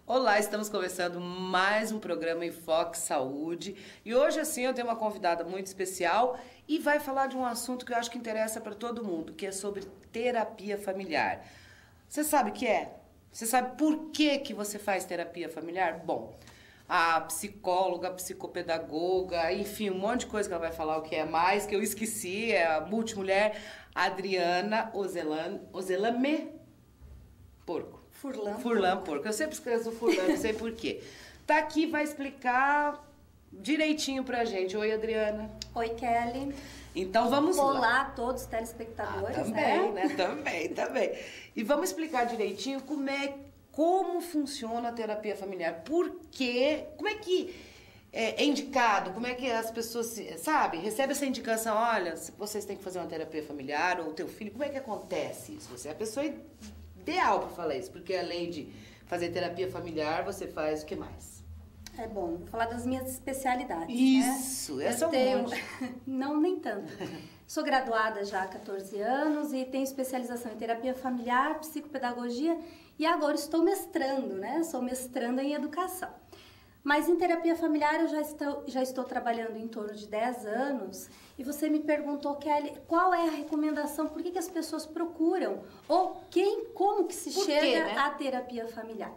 Olá, estamos começando mais um programa Enfoque Saúde e hoje assim eu tenho uma convidada muito especial e vai falar de um assunto que eu acho que interessa para todo mundo, que é sobre terapia familiar. Você sabe o que é? Você sabe por que você faz terapia familiar? Bom, a psicóloga, a psicopedagoga, enfim, um monte de coisa que ela vai falar o que é mais, que eu esqueci, é a multimulher Adriana Ozelame Porco. Furlan Porco. Eu sempre escrevo Furlan, não sei por quê. Tá aqui, vai explicar direitinho pra gente. Oi, Adriana. Oi, Kelly. Então vamos lá. Olá a todos os telespectadores. Também, né? Também. E vamos explicar direitinho como funciona a terapia familiar. Por quê? Como é que é indicado? Como é que as pessoas, sabe, recebem essa indicação? Olha, vocês têm que fazer uma terapia familiar ou o teu filho. Como é que acontece isso? Você é a pessoa ideal para falar isso, porque além de fazer terapia familiar, você faz o que mais? É bom, vou falar das minhas especialidades. Isso, né? essa é um monte. Não, nem tanto. Sou graduada já há 14 anos e tenho especialização em terapia familiar, psicopedagogia e agora estou mestrando, né? Sou mestranda em educação. Mas em terapia familiar eu já estou trabalhando em torno de 10 anos e você me perguntou, Kelly, qual é a recomendação, por que as pessoas procuram ou como que se chega à terapia familiar?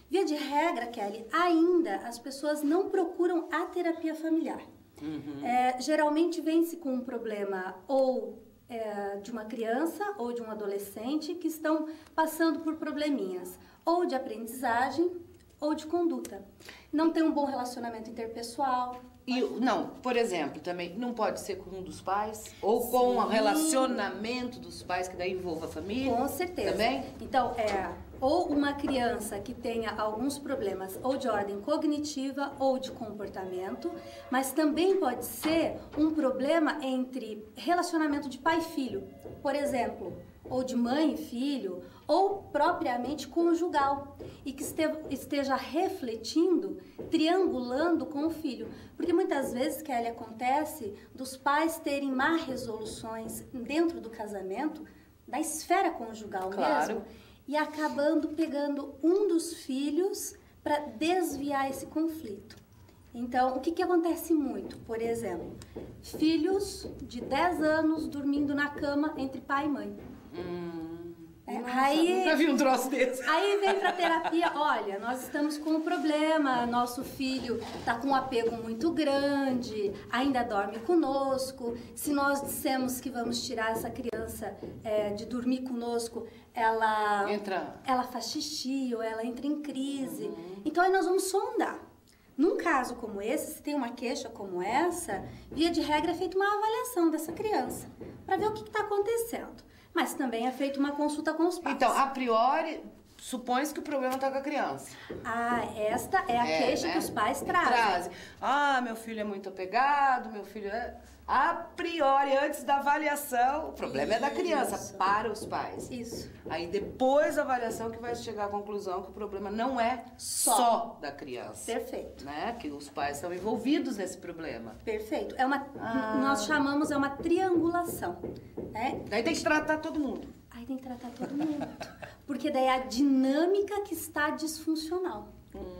Via de regra, Kelly, ainda as pessoas não procuram a terapia familiar. Geralmente vem-se com um problema de uma criança ou de um adolescente que estão passando por probleminhas ou de aprendizagem ou de conduta. Não tem um bom relacionamento interpessoal. Por exemplo, também não pode ser com um dos pais? Ou com o relacionamento dos pais, que daí envolva a família? Com certeza. Também? Então, ou uma criança que tenha alguns problemas ou de ordem cognitiva ou de comportamento, mas também pode ser um problema entre relacionamento de pai e filho, por exemplo, ou de mãe e filho, ou propriamente conjugal, e que esteja refletindo, triangulando com o filho. Porque muitas vezes, Kelly, acontece dos pais terem má resoluções dentro do casamento, da esfera conjugal mesmo, e acabando pegando um dos filhos para desviar esse conflito. Então, o que acontece muito? Por exemplo, filhos de 10 anos dormindo na cama entre pai e mãe. Nunca vi um troço desse. Aí vem pra terapia, olha, nós estamos com um problema, nosso filho tá com um apego muito grande, ainda dorme conosco, se nós dissemos que vamos tirar essa criança de dormir conosco, ela faz xixi ou ela entra em crise. Então aí nós vamos sondar. Num caso como esse, se tem uma queixa como essa, via de regra é feita uma avaliação dessa criança, para ver o que está acontecendo. Mas também é feita uma consulta com os pais. Então, a priori, supõe-se que o problema está com a criança. Esta é a queixa que os pais trazem. Meu filho é muito apegado, meu filho é... A priori, antes da avaliação, o problema é da criança, para os pais. Isso. Aí depois da avaliação que vai chegar à conclusão que o problema não é só da criança. Perfeito. Né? Que os pais são envolvidos nesse problema. Perfeito. Nós chamamos, uma triangulação. Né? Daí tem que tratar todo mundo. Aí tem que tratar todo mundo. Porque daí é a dinâmica que está disfuncional.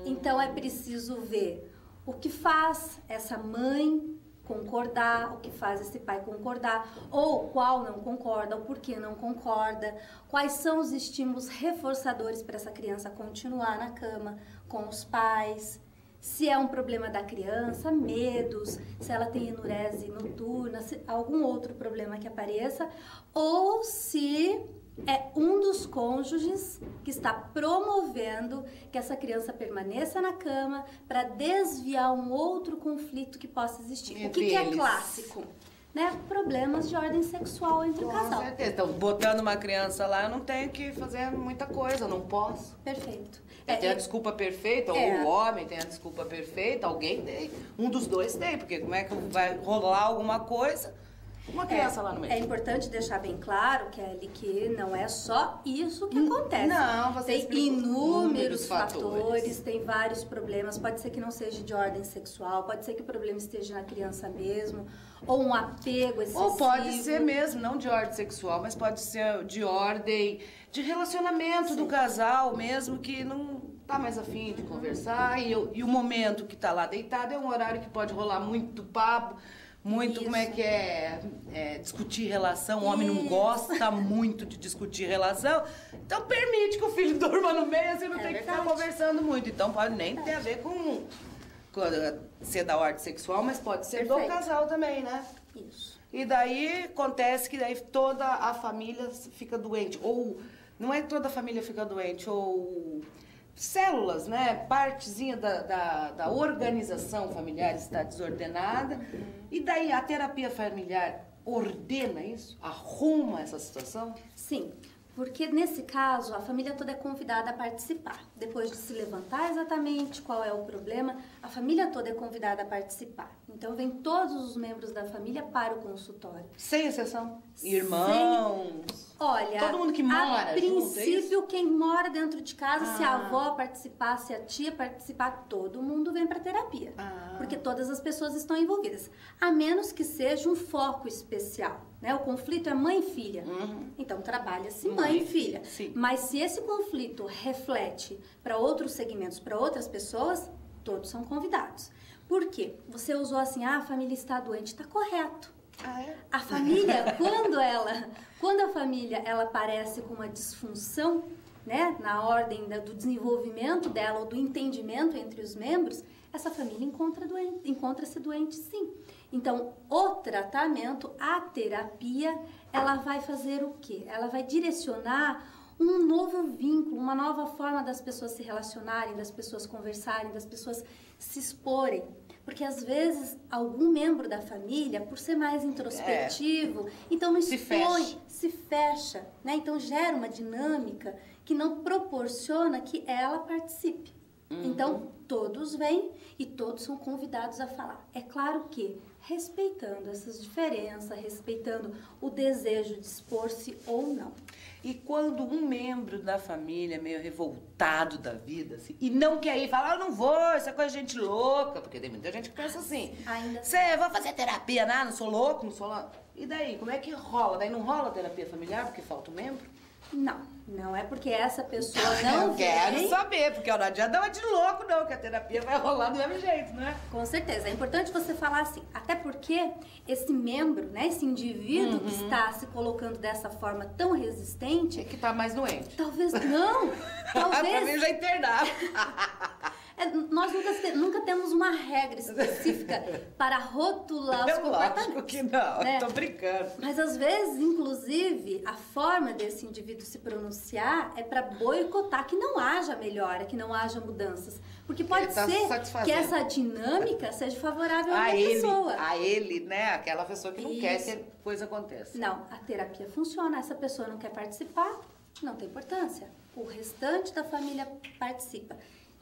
Então é preciso ver o que faz essa mãe concordar, o que faz esse pai concordar, ou qual não concorda, o porquê não concorda, quais são os estímulos reforçadores para essa criança continuar na cama com os pais, se é um problema da criança, medos, se ela tem enurese noturna, se algum outro problema que apareça, ou se é um dos cônjuges que está promovendo que essa criança permaneça na cama para desviar um outro conflito que possa existir. O que é clássico? Né? Problemas de ordem sexual entre o casal. Com certeza. Então, botando uma criança lá, eu não tenho que fazer muita coisa, eu não posso. Perfeito. Tem a desculpa perfeita, ou o homem tem a desculpa perfeita, alguém tem. Um dos dois tem, porque como é que vai rolar alguma coisa... Uma criança lá no meio. É importante deixar bem claro, Kelly, que não é só isso que acontece. Não, você tem inúmeros fatores, tem vários problemas. Pode ser que não seja de ordem sexual, pode ser que o problema esteja na criança mesmo, ou um apego excessivo. Ou pode ser mesmo, não de ordem sexual, mas pode ser de ordem de relacionamento do casal mesmo, que não tá mais afim de conversar e o momento que tá lá deitado é um horário que pode rolar muito papo, muito, como é que discutir relação. O homem não gosta muito de discutir relação, então permite que o filho durma no meio, assim, não tem que ficar conversando muito. Então pode nem ter a ver com ser da ordem sexual, mas pode ser do casal também, né? Isso. E daí acontece que daí toda a família fica doente. Ou não é toda a família fica doente, ou células, né? Partezinha da organização familiar está desordenada. E daí a terapia familiar ordena isso? Arruma essa situação? Sim. Porque, nesse caso, a família toda é convidada a participar. Depois de se levantar exatamente qual é o problema, a família toda é convidada a participar. Então, vem todos os membros da família para o consultório. Sem exceção? Irmãos? Olha, todo mundo que mora a princípio, quem mora dentro de casa, se a avó participar, se a tia participar, todo mundo vem para terapia. Porque todas as pessoas estão envolvidas. A menos que seja um foco especial. Né? O conflito é mãe e filha. Então, trabalha-se mãe e filha. Sim. Mas se esse conflito reflete para outros segmentos, para outras pessoas, todos são convidados. Por quê? Você usou assim, a família está doente. Está correto. A família, quando a família ela aparece com uma disfunção, né, na ordem do desenvolvimento dela ou do entendimento entre os membros, essa família encontra-se doente, sim. Então, o tratamento, a terapia, ela vai fazer o quê? Ela vai direcionar um novo vínculo, uma nova forma das pessoas se relacionarem, das pessoas conversarem, das pessoas se exporem. Porque, às vezes, algum membro da família, por ser mais introspectivo, então não expõe, se fecha, né? Então, gera uma dinâmica que não proporciona que ela participe. Então, todos vêm e todos são convidados a falar. É claro que respeitando essas diferenças, respeitando o desejo de expor-se ou não. E quando um membro da família é meio revoltado da vida, assim, e não quer ir, fala, eu não vou, isso é coisa de gente louca, porque tem muita gente que pensa assim, você vai fazer terapia, não sou louco, não sou louco. E daí, como é que rola? Daí não rola terapia familiar porque falta um membro? Não é porque essa pessoa não eu quero saber, porque não adianta dar de louco não, que a terapia vai rolar do mesmo jeito, né? Com certeza, é importante você falar assim, até porque esse membro, né, esse indivíduo que está se colocando dessa forma tão resistente... É que tá mais doente. Talvez não, talvez... Pra mim já internado. Nós nunca temos uma regra específica para rotular os comportamentos. Lógico que não, né? Eu tô brincando. Mas às vezes, inclusive, a forma desse indivíduo se pronunciar é para boicotar que não haja melhora, que não haja mudanças. Porque pode ser que essa dinâmica seja favorável à pessoa. A ele, né? Aquela pessoa que não quer que a coisa aconteça. Não, a terapia funciona. Essa pessoa não quer participar, não tem importância. O restante da família participa.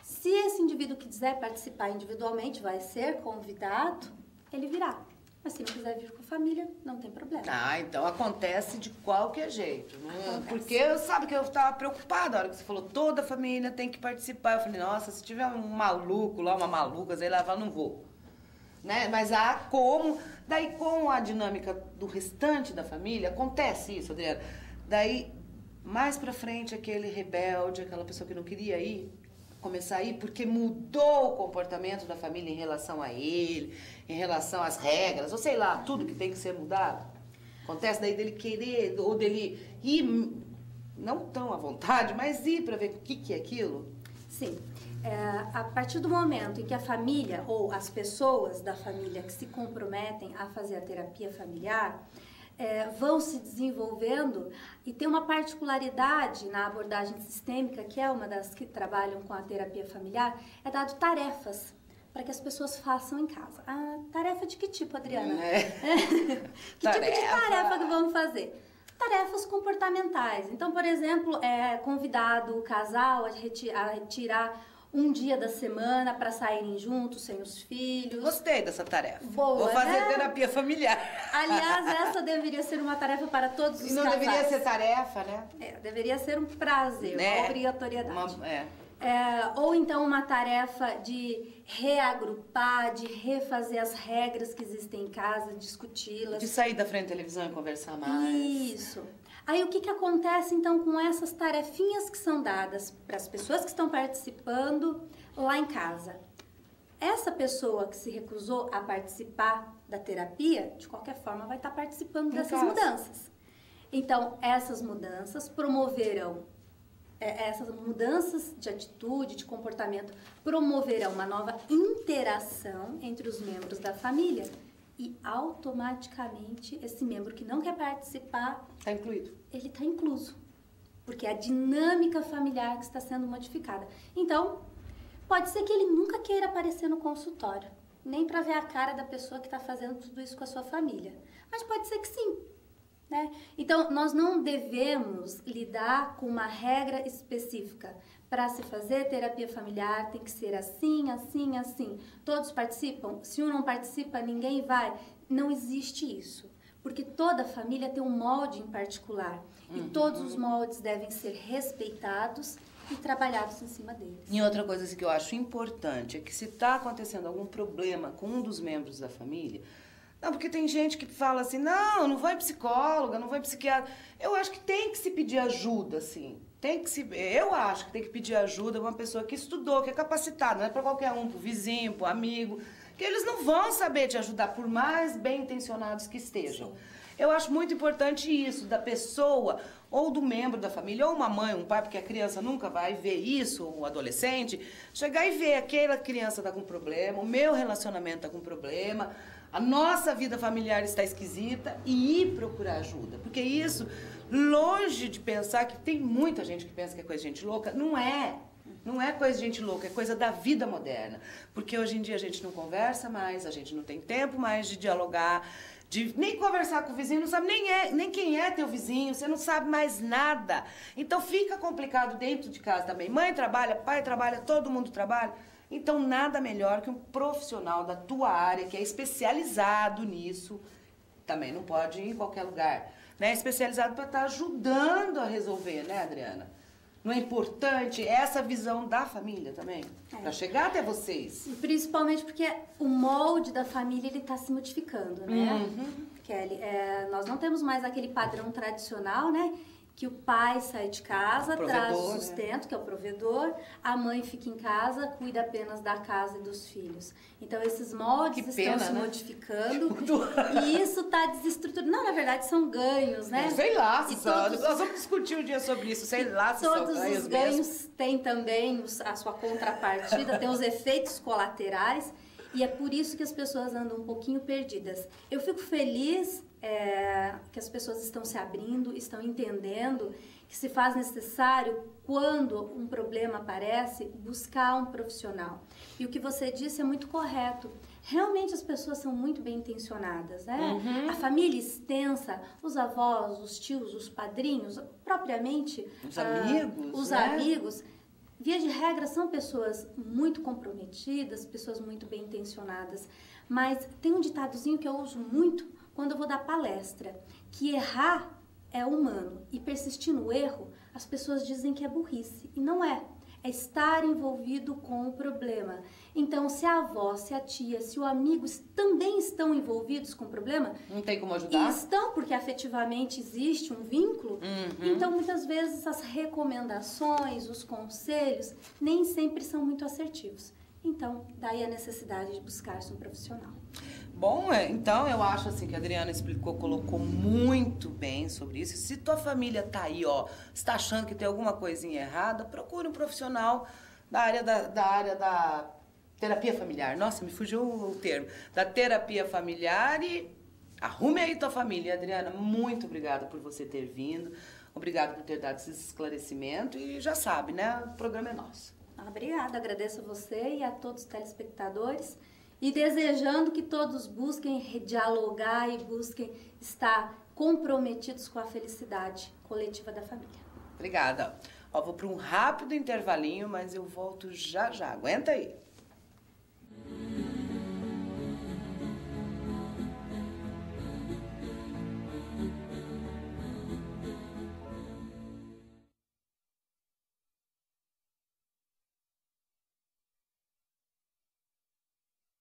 Se esse indivíduo que quiser participar individualmente vai ser convidado, ele virá. Mas se não quiser vir com a família, não tem problema. Então acontece de qualquer jeito. Porque sabe que eu estava preocupada na hora que você falou, toda a família tem que participar. Eu falei, nossa, se tiver um maluco lá, uma maluca, sei lá, eu falo, não vou. Né? Mas há como. Daí com a dinâmica do restante da família, acontece isso, Adriana. Daí, mais pra frente, aquele rebelde, aquela pessoa que não queria ir, começar a ir porque mudou o comportamento da família em relação a ele, em relação às regras, ou sei lá, tudo que tem que ser mudado. Acontece daí dele querer, ou dele ir, não tão à vontade, mas ir para ver o que é aquilo. Sim. A partir do momento em que a família, ou as pessoas da família que se comprometem a fazer a terapia familiar, vão se desenvolvendo e tem uma particularidade na abordagem sistêmica, que é uma das que trabalham com a terapia familiar, é dado tarefas para que as pessoas façam em casa. Tarefa de que tipo, Adriana? Que tipo de tarefa que vamos fazer? Tarefas comportamentais. Então, por exemplo, é convidado o casal a retirar um dia da semana para saírem juntos, sem os filhos. Gostei dessa tarefa. Boa, vou fazer né? terapia familiar. Aliás, essa deveria ser uma tarefa para todos os casais. Não deveria ser tarefa, né? Deveria ser um prazer, uma obrigatoriedade. Ou então uma tarefa de reagrupar, de refazer as regras que existem em casa, discuti-las. De sair da frente da televisão e conversar mais. Isso. Aí o que que acontece então com essas tarefinhas que são dadas para as pessoas que estão participando lá em casa? Essa pessoa que se recusou a participar da terapia, de qualquer forma vai estar participando dessas mudanças. Então, essas mudanças promoverão, essas mudanças de atitude, de comportamento, promoverão uma nova interação entre os membros da família. E automaticamente esse membro que não quer participar, Está incluído. ele está incluso, porque é a dinâmica familiar que está sendo modificada. Então, pode ser que ele nunca queira aparecer no consultório, nem para ver a cara da pessoa que está fazendo tudo isso com a sua família, mas pode ser que sim, né? Então, nós não devemos lidar com uma regra específica. Para se fazer terapia familiar tem que ser assim, assim, assim. Todos participam? Se um não participa, ninguém vai? Não existe isso. Porque toda família tem um molde em particular. E todos os moldes devem ser respeitados e trabalhados em cima deles. E outra coisa assim, que eu acho importante é que se está acontecendo algum problema com um dos membros da família... Não, porque tem gente que fala assim, não vai psicóloga, não vai psiquiatra. Eu acho que tem que se pedir ajuda, assim. Eu acho que tem que pedir ajuda a uma pessoa que estudou, que é capacitada, não é para qualquer um, para o vizinho, para o amigo, que eles não vão saber te ajudar, por mais bem intencionados que estejam. Sim. Eu acho muito importante isso, da pessoa, ou do membro da família, ou uma mãe, um pai, porque a criança nunca vai ver isso, o adolescente, chegar e ver aquela criança está com problema, o meu relacionamento está com problema, a nossa vida familiar está esquisita, e ir procurar ajuda. Porque isso, longe de pensar que tem muita gente que pensa que é coisa de gente louca, não é. Não é coisa de gente louca, é coisa da vida moderna. Porque hoje em dia a gente não conversa mais, a gente não tem tempo mais de dialogar, de nem conversar com o vizinho, não sabe nem quem é teu vizinho, você não sabe mais nada. Então fica complicado dentro de casa também. Mãe trabalha, pai trabalha, todo mundo trabalha. Então nada melhor que um profissional da tua área, que é especializado nisso, também não pode ir em qualquer lugar, né? Especializado para estar ajudando a resolver, né, Adriana? Não é importante essa visão da família também? Para chegar até vocês. E principalmente porque o molde da família ele está se modificando, né? Kelly, nós não temos mais aquele padrão tradicional, né? Que o pai sai de casa, traz o sustento, né? Que é o provedor, a mãe fica em casa, cuida apenas da casa e dos filhos. Então, esses moldes estão se modificando e isso está desestruturando. Não, na verdade, são ganhos, né? Sei lá, nós vamos discutir um dia sobre isso, sei lá se são ganhos. Todos os ganhos têm também a sua contrapartida, tem os efeitos colaterais e é por isso que as pessoas andam um pouquinho perdidas. Eu fico feliz... que as pessoas estão se abrindo, estão entendendo que se faz necessário, quando um problema aparece, buscar um profissional. E o que você disse é muito correto. Realmente as pessoas são muito bem intencionadas, né? A família extensa, os avós, os tios, os padrinhos, propriamente... Os amigos, via de regra, são pessoas muito comprometidas, pessoas muito bem intencionadas. Mas tem um ditadozinho que eu uso muito quando eu vou dar palestra, que errar é humano e persistir no erro, as pessoas dizem que é burrice, e não é. É estar envolvido com o problema. Então, se a avó, se a tia, se o amigo também estão envolvidos com o problema... Não tem como ajudar? E estão, porque afetivamente existe um vínculo. Então, muitas vezes, as recomendações, os conselhos, nem sempre são muito assertivos. Então, daí a necessidade de buscar-se um profissional. Bom, então eu acho assim que a Adriana explicou, colocou muito bem sobre isso. Se tua família tá aí, ó, está achando que tem alguma coisinha errada, procure um profissional da área da terapia familiar. Nossa, me fugiu o termo. Da terapia familiar e arrume aí tua família. Adriana, muito obrigada por você ter vindo. Obrigada por ter dado esse esclarecimento e já sabe, né? O programa é nosso. Obrigada, agradeço a você e a todos os telespectadores e desejando que todos busquem dialogar e busquem estar comprometidos com a felicidade coletiva da família. Obrigada. Ó, vou para um rápido intervalinho, mas eu volto já já. Aguenta aí.